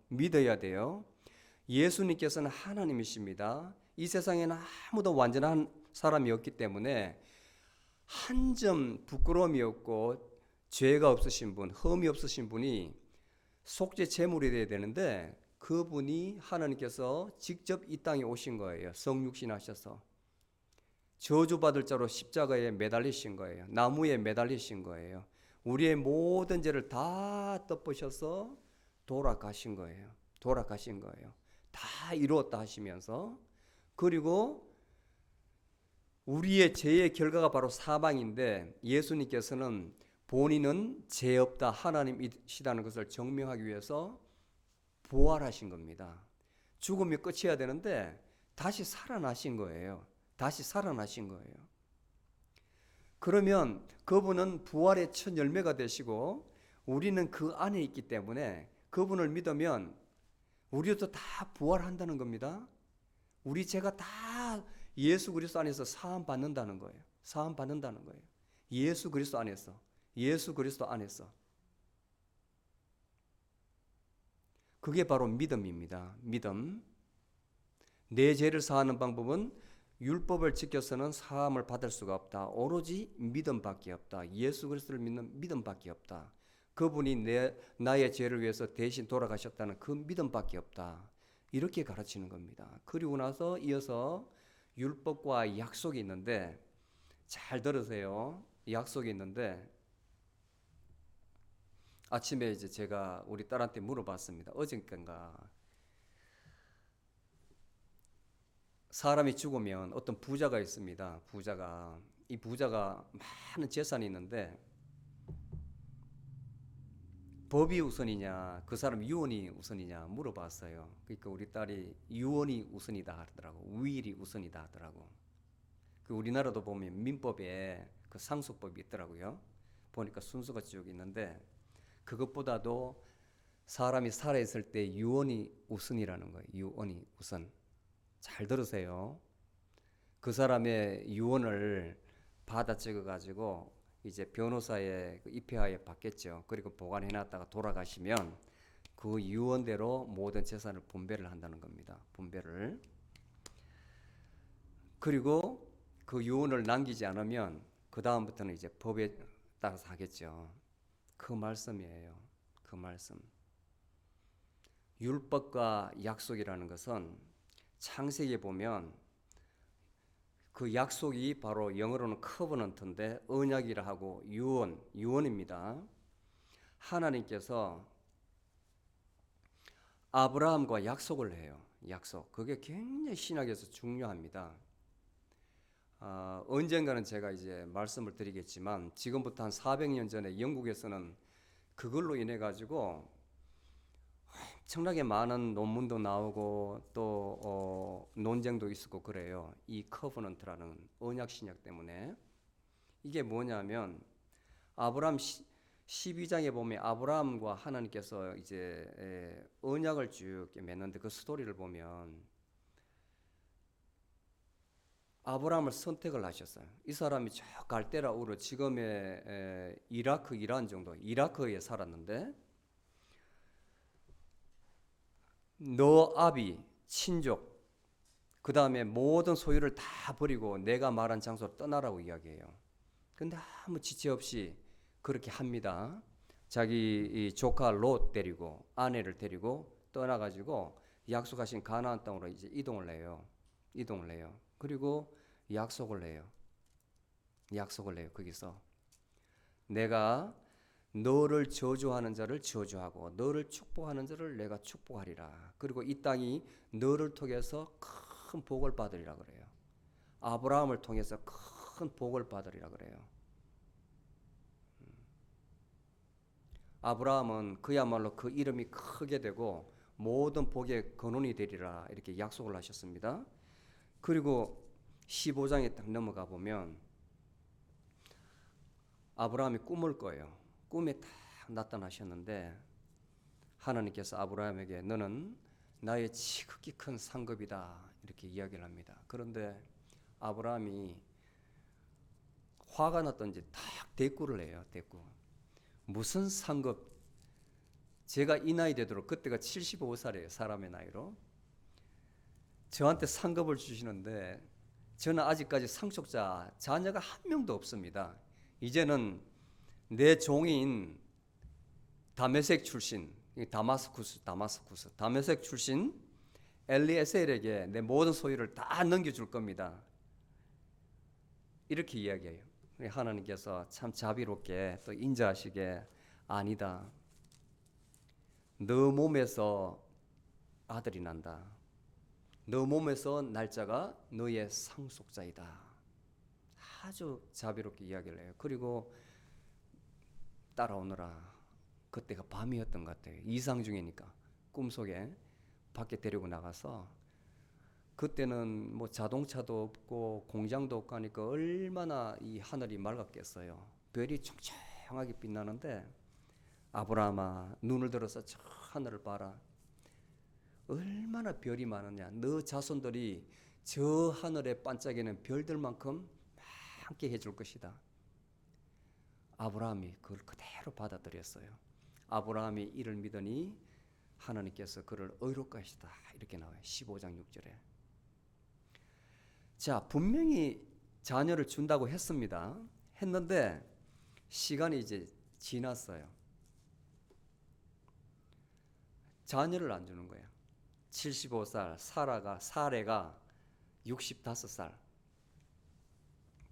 예수님께서는 하나님이십니다. 이 세상에는 아무도 완전한 사람이 없기 때문에 한 점 부끄러움이 없고 죄가 없으신 분, 흠이 없으신 분이 속죄 제물이 되어야 되는데 그분이 하나님께서 직접 이 땅에 오신 거예요. 성육신 하셔서 저주받을 자로 십자가에 매달리신 거예요. 나무에 매달리신 거예요. 우리의 모든 죄를 다 덮으셔서 돌아가신 거예요. 다 이루었다 하시면서, 그리고 우리의 죄의 결과가 바로 사망인데 예수님께서는 본인은 죄 없다 하나님이시다는 것을 증명하기 위해서 부활하신 겁니다. 죽음이 끝이어야 되는데 다시 살아나신 거예요. 그러면 그분은 부활의 첫 열매가 되시고 우리는 그 안에 있기 때문에 그분을 믿으면 우리도 다 부활한다는 겁니다. 우리 죄가 다 예수 그리스도 안에서 사함 받는다는 거예요. 예수 그리스도 안에서. 그게 바로 믿음입니다. 믿음. 내 죄를 사하는 방법은 율법을 지켜서는 사함을 받을 수가 없다. 오로지 믿음밖에 없다. 예수 그리스도를 믿는 믿음밖에 없다. 그분이 나의 죄를 위해서 대신 돌아가셨다는 그 믿음밖에 없다. 이렇게 가르치는 겁니다. 그리고 나서 이어서 율법과 약속이 있는데, 잘 들으세요. 약속이 있는데, 아침에 이제 제가 우리 딸한테 물어봤습니다. 어젠가 사람이 죽으면 어떤 부자가 있습니다. 이 부자가 많은 재산이 있는데 법이 우선이냐, 그 사람 유언이 우선이냐 물어봤어요. 그러니까 우리 딸이 유언이 우선이다 하더라고. 우일이 우선이다 하더라고. 그 우리나라도 보면 민법에 그 상속법이 있더라고요. 보니까 순서가 쭉 있는데 그것보다도 사람이 살아있을 때 유언이 우선이라는 거예요. 유언이 우선. 잘 들으세요. 그 사람의 유언을 받아 적어가지고 이제 변호사의 그 입회하에 받겠죠. 그리고 보관해놨다가 돌아가시면 그 유언대로 모든 재산을 분배를 한다는 겁니다. 분배를. 그리고 그 유언을 남기지 않으면 그 다음부터는 이제 법에 따라서 하겠죠. 그 말씀이에요. 그 말씀. 율법과 약속이라는 것은 창세기에 보면 그 약속이 바로 영어로는 커버넌트인데 언약이라 하고 유언입니다. 하나님께서 아브라함과 약속을 해요. 약속. 그게 굉장히 신학에서 중요합니다. 언젠가는 제가 이제 말씀을 드리겠지만 지금부터 한 400년 전에 영국에서는 그걸로 인해 가지고 엄청나게 많은 논문도 나오고 또 논쟁도 있었고 그래요. 이 커버넌트라는 언약 신약 때문에. 이게 뭐냐면 아브라함 12장에 보면 아브라함과 하나님께서 이제 언약을 쭉 맺는데 그 스토리를 보면 아브라함을 선택을 하셨어요. 이 사람이 저 갈대라 우르, 지금의 이라크, 이란 정도, 이라크에 살았는데 너 아비, 친족, 그 다음에 모든 소유를 다 버리고 내가 말한 장소로 떠나라고 이야기해요. 근데 아무 지체 없이 그렇게 합니다. 자기 조카 롯 데리고 아내를 데리고 떠나가지고 약속하신 가나안 땅으로 이제 이동을 해요. 그리고 약속을 해요. 거기서 내가 너를 저주하는 자를 저주하고 너를 축복하는 자를 내가 축복하리라. 그리고 이 땅이 너를 통해서 큰 복을 받으리라 그래요. 아브라함을 통해서 큰 복을 받으리라 그래요. 아브라함은 그야말로 그 이름이 크게 되고 모든 복의 근원이 되리라 이렇게 약속을 하셨습니다. 그리고 15장에 딱 넘어가 보면 아브라함이 꿈을 꿔요. 꿈에 딱 나타나셨는데 하나님께서 아브라함에게 너는 나의 지극히 큰 상급이다 이렇게 이야기를 합니다. 그런데 아브라함이 화가 났던지 딱 대꾸를 해요. 대꾸. 무슨 상급? 제가 이 나이 되도록 그때가 75살이에요. 사람의 나이로. 저한테 상급을 주시는데 저는 아직까지 상속자 자녀가 한 명도 없습니다. 이제는 내 종인 다메섹 출신 다메섹 출신 엘리에셀에게 내 모든 소유를 다 넘겨줄 겁니다. 이렇게 이야기해요. 하나님께서 참 자비롭게 또 인자하시게 아니다. 너 몸에서 아들이 난다. 너 몸에서 날짜가 너의 상속자이다. 아주 자비롭게 이야기를 해요. 그리고 따라오너라. 그때가 밤이었던 것 같아요. 이상 중이니까 꿈속에 밖에 데리고 나가서 그때는 뭐 자동차도 없고 공장도 없고 하니까 얼마나 이 하늘이 맑았겠어요. 별이 총총하게 빛나는데 아브라함아 눈을 들어서 저 하늘을 봐라. 얼마나 별이 많으냐. 너 자손들이 저 하늘에 반짝이는 별들만큼 함께 해줄 것이다. 아브라함이 그걸 그대로 받아들였어요. 아브라함이 이를 믿으니 하나님께서 그를 의롭게 하시다 이렇게 나와요. 15장 6절에. 자, 분명히 자녀를 준다고 했는데 시간이 이제 지났어요. 자녀를 안 주는 거예요. 75살 사레가 65살.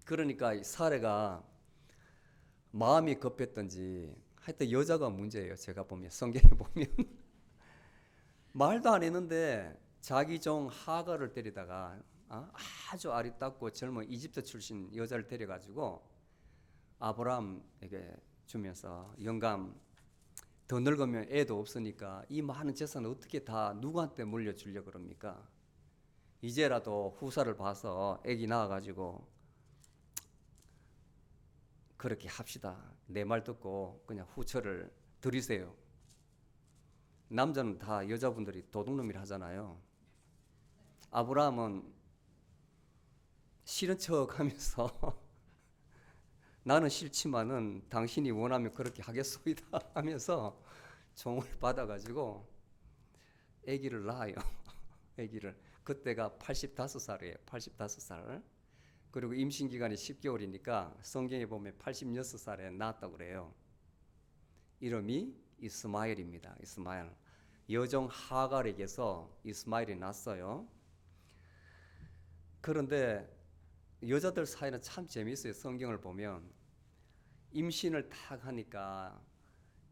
그러니까 이 사레가 마음이 급했던지 하여튼 여자가 문제예요. 제가 보면 성경에 보면 말도 안 했는데 자기 종 하가를 데리다가 아주 아리따고 젊은 이집트 출신 여자를 데려가지고 아브라함에게 주면서 영감 더 늙으면 애도 없으니까 이 많은 재산을 어떻게 다 누구한테 물려주려고 그럽니까? 이제라도 후사를 봐서 애기 낳아가지고 그렇게 합시다. 내 말 듣고 그냥 후처를 드리세요. 남자는 다 여자분들이 도둑놈이라 하잖아요. 아브라함은 싫은 척 하면서 나는 싫지만은 당신이 원하면 그렇게 하겠소이다 하면서 종을 받아가지고 아기를 낳아요. 아기를. 그때가 85살이에요. 85살. 그리고 임신 기간이 10개월이니까 성경에 보면 86살에 낳았다고 그래요. 이름이 이스마엘입니다. 이스마엘. 여종 하갈에게서 이스마엘이 났어요. 그런데 여자들 사이는 참 재미있어요. 성경을 보면 임신을 탁 하니까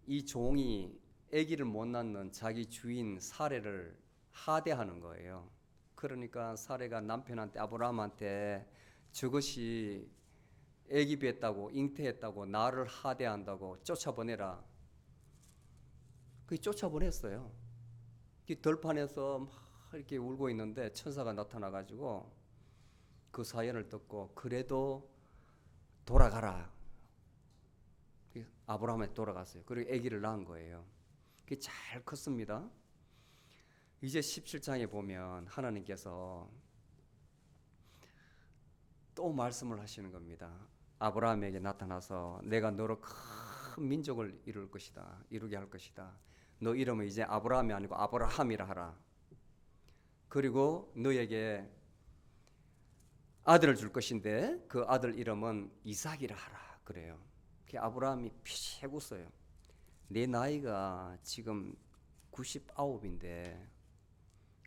이 종이 아기를 못 낳는 자기 주인 사레를 하대하는 거예요. 그러니까 사레가 남편한테 아브라함한테 저것이 아기 뵀다고 잉태했다고 나를 하대한다고 쫓아보내라. 그 쫓아보냈어요. 들판에서 막 이렇게 울고 있는데 천사가 나타나가지고 그 사연을 듣고 그래도 돌아가라. 아브라함한테 돌아갔어요. 그리고 아기를 낳은 거예요. 그게 잘 컸습니다. 이제 17장에 보면 하나님께서 또 말씀을 하시는 겁니다. 아브라함에게 나타나서 내가 너로 큰 민족을 이루게 할 것이다. 너 이름은 이제 아브라함이 아니고 아브라함이라 하라. 그리고 너에게 아들을 줄 것인데 그 아들 이름은 이삭이라 하라. 그래요. 아브라함이 피식 웃어요. 내 나이가 지금 99인데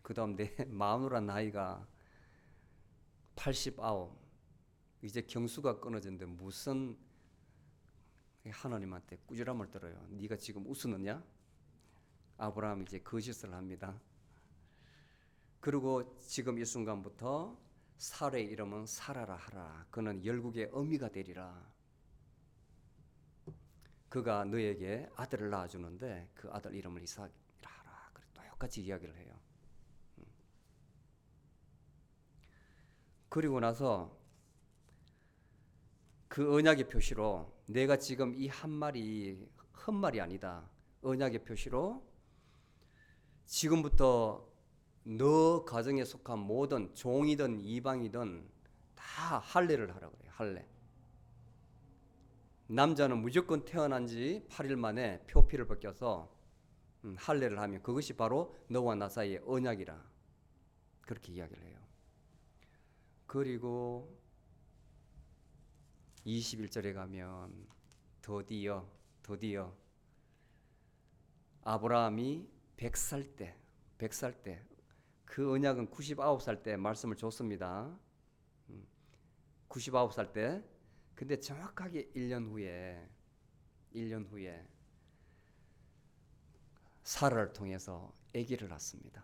그 다음 내 마누라 나이가 89. 이제 경수가 끊어졌는데 무슨 하나님한테 꾸지람을 들어요. 네가 지금 웃느냐? 아브라함이 이제 거짓을 합니다. 그리고 지금 이 순간부터 사라의 이름은 사라라 하라. 그는 열국의 어미가 되리라. 그가 너에게 아들을 낳아주는데 그 아들 이름을 이삭이라 하라. 똑같이 똑같이 이야기를 해요. 그리고 나서 그 언약의 표시로 내가 지금 이 한 말이 헛말이 아니다. 언약의 표시로 지금부터 너 가정에 속한 모든 종이든 이방이든 다 할례를 하라고 그래요. 할례. 남자는 무조건 태어난 지 8일 만에 표피를 벗겨서 할례를 하면 그것이 바로 너와 나 사이의 언약이라 그렇게 이야기를 해요. 그리고 21절에 가면 드디어 아브라함이 100살 때 그 언약은 99살 때 말씀을 줬습니다. 99살 때. 근데 정확하게 1년 후에 사라를 통해서 아기를 낳습니다.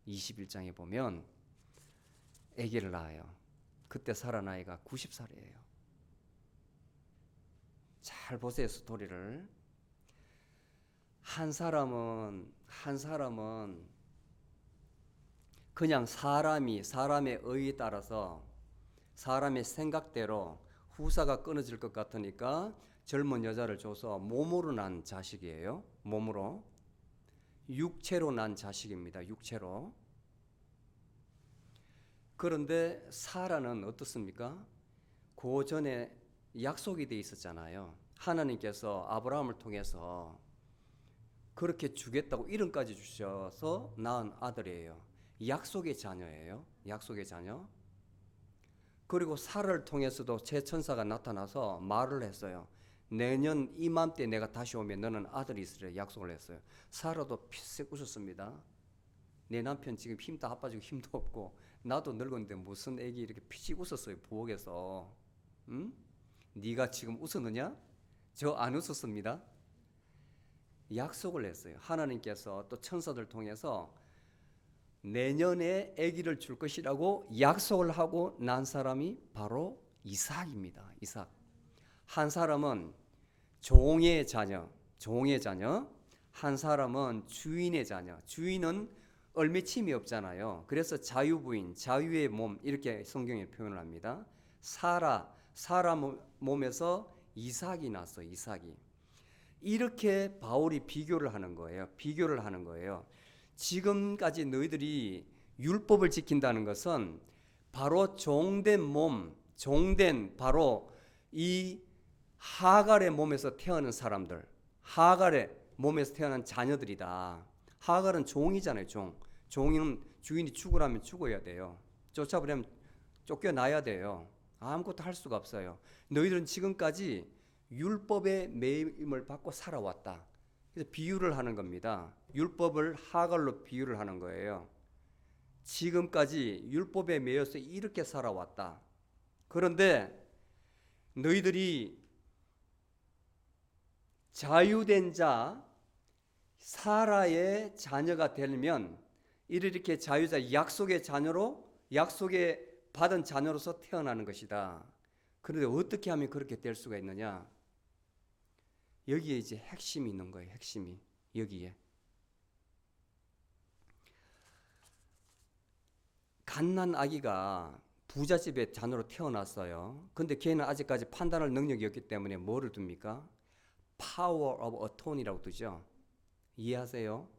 21장에 보면 아기를 낳아요. 그때 사라 나이가 90살이에요. 잘 보세요, 스토리를. 한 사람은 그냥 사람의 의에 따라서 사람의 생각대로 후사가 끊어질 것 같으니까 젊은 여자를 줘서 몸으로 난 자식이에요. 몸으로. 육체로 난 자식입니다. 육체로. 그런데 사라는 어떻습니까? 그 전에 약속이 돼 있었잖아요. 하나님께서 아브라함을 통해서 그렇게 주겠다고 이름까지 주셔서 낳은 아들이에요. 약속의 자녀예요. 약속의 자녀. 그리고 사라를 통해서도 제 천사가 나타나서 말을 했어요. 내년 이맘때 내가 다시 오면 너는 아들이 있으리라 약속을 했어요. 사라도 피색 웃었습니다. 내 남편 지금 힘 다 아파지고 힘도 없고 나도 늙었는데 무슨 애기 이렇게 피식 웃었어요. 부엌에서. 응? 네가 지금 웃었느냐? 저 안 웃었습니다. 약속을 했어요. 하나님께서 또 천사들 통해서 내년에 아기를 줄 것이라고 약속을 하고 난 사람이 바로 이삭입니다. 이삭. 한 사람은 종의 자녀. 한 사람은 주인의 자녀. 주인은 얼매침이 없잖아요. 그래서 자유부인, 자유의 몸 이렇게 성경에 표현을 합니다. 사라 몸에서 이삭이 났어. 이삭이. 이렇게 바울이 비교를 하는 거예요. 지금까지 너희들이 율법을 지킨다는 것은 바로 종된 바로 이 하갈의 몸에서 태어난 사람들, 하갈의 몸에서 태어난 자녀들이다. 하갈은 종이잖아요. 종은 주인이 죽으라면 죽어야 돼요. 쫓아버리면 쫓겨나야 돼요. 아무것도 할 수가 없어요. 너희들은 지금까지 율법의 매임을 받고 살아왔다. 그래서 비유를 하는 겁니다. 율법을 하갈로 비유를 하는 거예요. 지금까지 율법에 매여서 이렇게 살아왔다. 그런데 너희들이 자유된 자, 사라의 자녀가 되면 이렇게 자유자, 약속의 받은 자녀로서 태어나는 것이다. 그런데 어떻게 하면 그렇게 될 수가 있느냐? 여기에 이제 핵심이 있는 거예요. 핵심이 여기에. 갓난 아기가 부잣집의 자녀로 태어났어요. 근데 걔는 아직까지 판단할 능력이 없기 때문에 뭐를 둡니까? Power of Attorney라고 두죠. 이해하세요?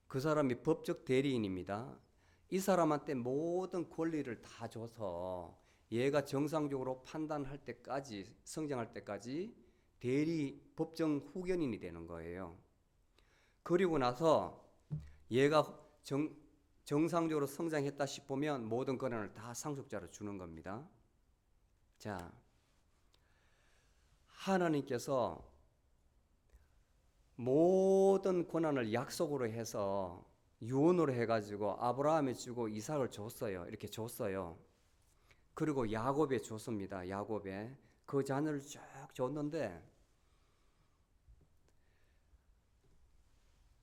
그 사람이 법적 대리인입니다. 이 사람한테 모든 권리를 다 줘서 얘가 정상적으로 판단할 때까지, 성장할 때까지 법정 후견인이 되는 거예요. 그리고 나서 얘가 정상적으로 성장했다 싶으면 모든 권한을 다 상속자로 주는 겁니다. 자, 하나님께서 모든 권한을 약속으로 해서 유언으로 해가지고 아브라함에 주고 이삭을 줬어요. 이렇게 줬어요. 그리고 야곱에 줬습니다. 야곱에 그 자녀를 쭉 줬는데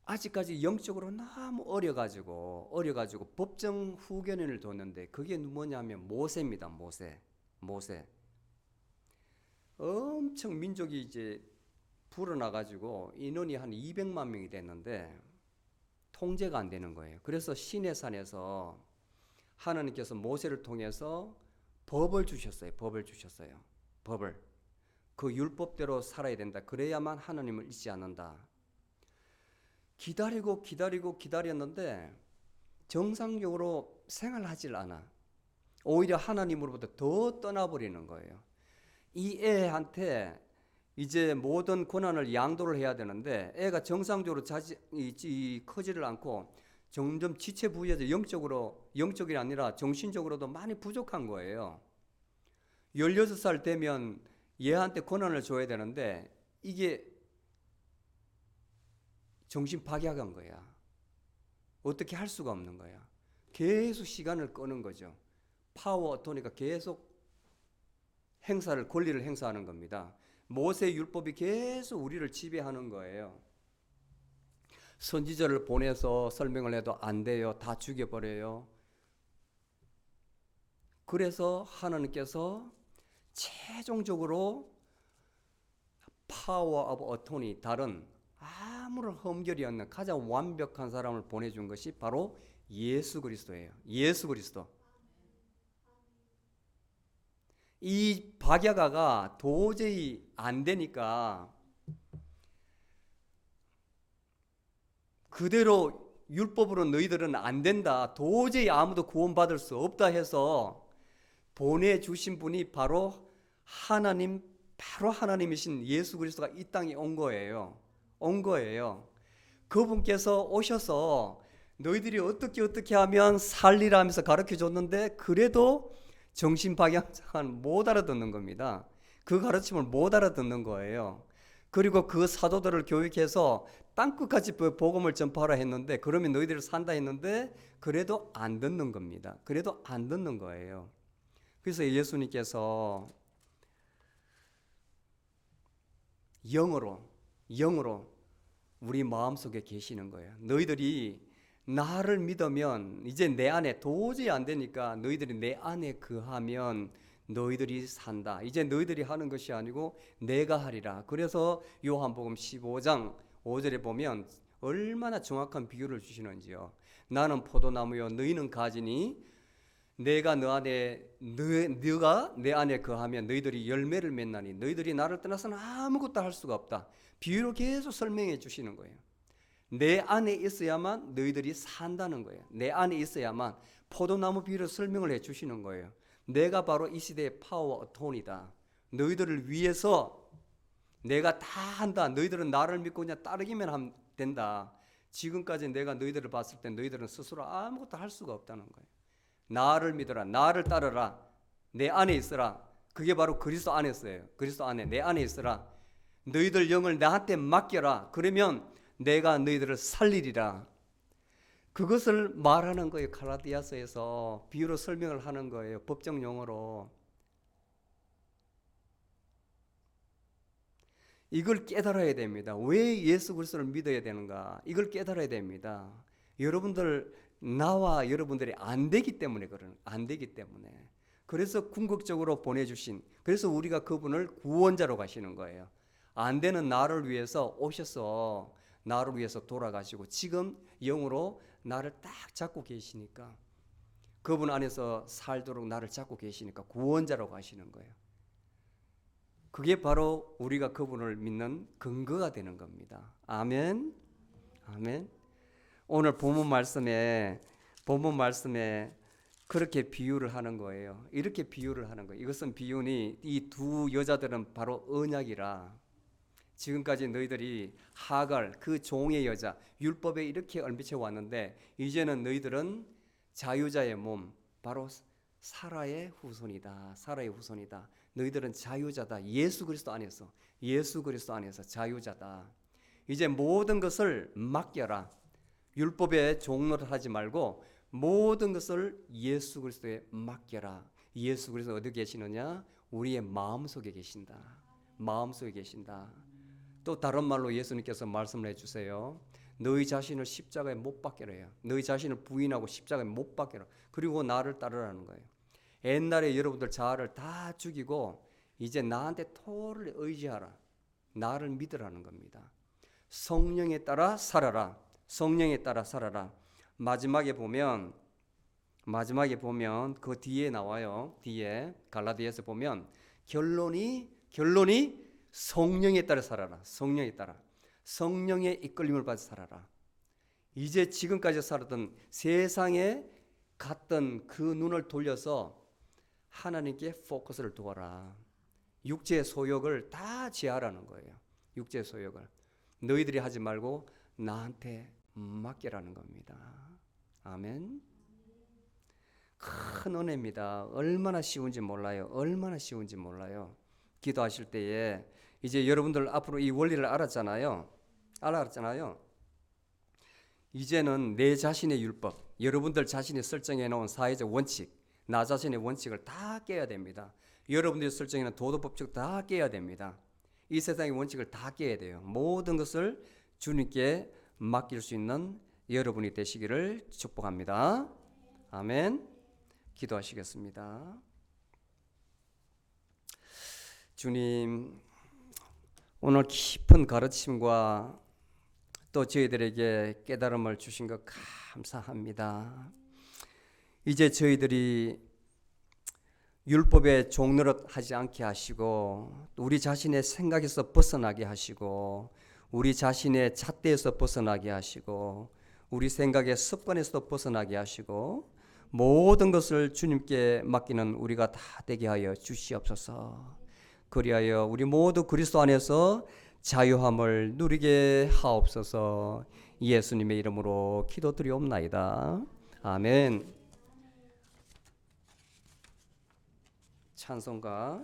아직까지 영적으로 너무 어려가지고 법정 후견인을 뒀는데 그게 뭐냐면 모세입니다. 모세. 엄청 민족이 이제 불어나가지고 인원이 한 200만 명이 됐는데 통제가 안 되는 거예요. 그래서 시내산에서 하나님께서 모세를 통해서 법을 주셨어요. 법을 주셨어요. 법을. 그 율법대로 살아야 된다. 그래야만 하나님을 잊지 않는다. 기다리고 기다렸는데 정상적으로 생활하질 않아. 오히려 하나님으로부터 더 떠나버리는 거예요. 이 애한테 이제 모든 권한을 양도를 해야 되는데 애가 정상적으로 커지를 않고 점점 지체부여해서 영적이 아니라 정신적으로도 많이 부족한 거예요. 16살 되면 얘한테 권한을 줘야 되는데 이게 정신 파괴한 거야. 어떻게 할 수가 없는 거야. 계속 시간을 끄는 거죠. 파워 어토니까 계속 권리를 행사하는 겁니다. 모세 율법이 계속 우리를 지배하는 거예요. 선지자를 보내서 설명을 해도 안 돼요. 다 죽여버려요. 그래서 하나님께서 최종적으로 파워 오브 어토니, 다른 아무런 흠결이 없는 가장 완벽한 사람을 보내준 것이 바로 예수 그리스도예요. 예수 그리스도. 이 박야가가 도저히 안 되니까 그대로 율법으로 너희들은 안 된다, 도저히 아무도 구원받을 수 없다 해서 보내주신 분이 바로 하나님이신 예수 그리스도가 이 땅에 온 거예요. 그분께서 오셔서 너희들이 어떻게 하면 살리라 하면서 가르쳐 줬는데 그래도 정신박양장은 못 알아듣는 겁니다. 그 가르침을 못 알아듣는 거예요. 그리고 그 사도들을 교육해서 땅끝까지 복음을 전파하라 했는데, 그러면 너희들이 산다 했는데 그래도 안 듣는 겁니다. 그래도 안 듣는 거예요. 그래서 예수님께서 영으로 우리 마음속에 계시는 거예요. 너희들이 나를 믿으면 이제 내 안에 도저히 안 되니까 너희들이 내 안에 거하면 너희들이 산다. 이제 너희들이 하는 것이 아니고 내가 하리라. 그래서 요한복음 15장 5절에 보면 얼마나 정확한 비유를 주시는지요. 나는 포도나무요 너희는 가지니 내가 너가 내 안에 거하면 너희들이 열매를 맺나니 너희들이 나를 떠나서는 아무것도 할 수가 없다. 비유로 계속 설명해 주시는 거예요. 내 안에 있어야만 너희들이 산다는 거예요. 내 안에 있어야만. 포도나무 비유로 설명을 해 주시는 거예요. 내가 바로 이 시대의 파워 어토니다. 너희들을 위해서 내가 다 한다. 너희들은 나를 믿고 그냥 따르기만 하면 된다. 지금까지 내가 너희들을 봤을 때 너희들은 스스로 아무것도 할 수가 없다는 거예요. 나를 믿어라. 나를 따르라. 내 안에 있어라. 그게 바로 그리스도 안에 있어요. 그리스도 안에, 내 안에 있어라. 너희들 영을 나한테 맡겨라. 그러면 내가 너희들을 살리리라. 그것을 말하는 거예요. 갈라디아서에서 비유로 설명을 하는 거예요. 법정 용어로. 이걸 깨달아야 됩니다. 왜 예수 그리스도를 믿어야 되는가? 이걸 깨달아야 됩니다. 나와 여러분들이 안 되기 때문에 안 되기 때문에. 그래서 궁극적으로 보내주신, 그래서 우리가 그분을 구원자로 가시는 거예요. 안 되는 나를 위해서 오셔서 나를 위해서 돌아가시고 지금 영으로 나를 딱 잡고 계시니까, 그분 안에서 살도록 나를 잡고 계시니까 구원자로 가시는 거예요. 그게 바로 우리가 그분을 믿는 근거가 되는 겁니다. 아멘. 아멘. 오늘 본문 말씀에 그렇게 비유를 하는 거예요. 이렇게 비유를 하는 거예요. 이것은 비유니 이 두 여자들은 바로 언약이라. 지금까지 너희들이 하갈 그 종의 여자 율법에 이렇게 얽매여 왔는데 이제는 너희들은 자유자의 몸, 바로 사라의 후손이다. 사라의 후손이다. 너희들은 자유자다. 예수 그리스도 안에서 자유자다. 이제 모든 것을 맡겨라. 율법에 종노릇 하지 말고 모든 것을 예수 그리스도에 맡겨라. 예수 그리스도 어디 계시느냐? 우리의 마음속에 계신다. 마음속에 계신다. 또 다른 말로 예수님께서 말씀을 해주세요. 너희 자신을 십자가에 못 박게라 해요. 너희 자신을 부인하고 십자가에 못 박게라. 그리고 나를 따르라는 거예요. 옛날에 여러분들 자아를 다 죽이고 이제 나한테 토를 의지하라. 나를 믿으라는 겁니다. 성령에 따라 살아라. 성령에 따라 살아라. 마지막에 보면 그 뒤에 나와요. 뒤에 갈라디아서 보면 결론이 성령에 따라 살아라. 성령에 따라. 성령의 이끌림을 받아 살아라. 이제 지금까지 살았던 세상에 갔던 그 눈을 돌려서 하나님께 포커스를 두어라. 육체의 소욕을 다 제하라는 거예요. 육체의 소욕을. 너희들이 하지 말고 나한테 맡기라는 겁니다. 아멘. 큰 은혜입니다. 얼마나 쉬운지 몰라요. 얼마나 쉬운지 몰라요. 기도하실 때에 이제 여러분들 앞으로 이 원리를 알았잖아요. 이제는 내 자신의 율법, 여러분들 자신이 설정해 놓은 사회적 원칙, 나 자신의 원칙을 다 깨야 됩니다. 여러분들이 설정해 놓은 도덕법칙 다 깨야 됩니다. 이 세상의 원칙을 다 깨야 돼요. 모든 것을 주님께 맡길 수 있는 여러분이 되시기를 축복합니다. 아멘. 기도하시겠습니다. 주님, 오늘 깊은 가르침과 또 저희들에게 깨달음을 주신 것 감사합니다. 이제 저희들이 율법의 종노릇 하지 않게 하시고 우리 자신의 생각에서 벗어나게 하시고 우리 자신의 잣대에서 벗어나게 하시고 우리 생각의 습관에서 벗어나게 하시고 모든 것을 주님께 맡기는 우리가 다 되게 하여 주시옵소서. 그리하여 우리 모두 그리스도 안에서 자유함을 누리게 하옵소서. 예수님의 이름으로 기도드리옵나이다. 아멘. 찬송가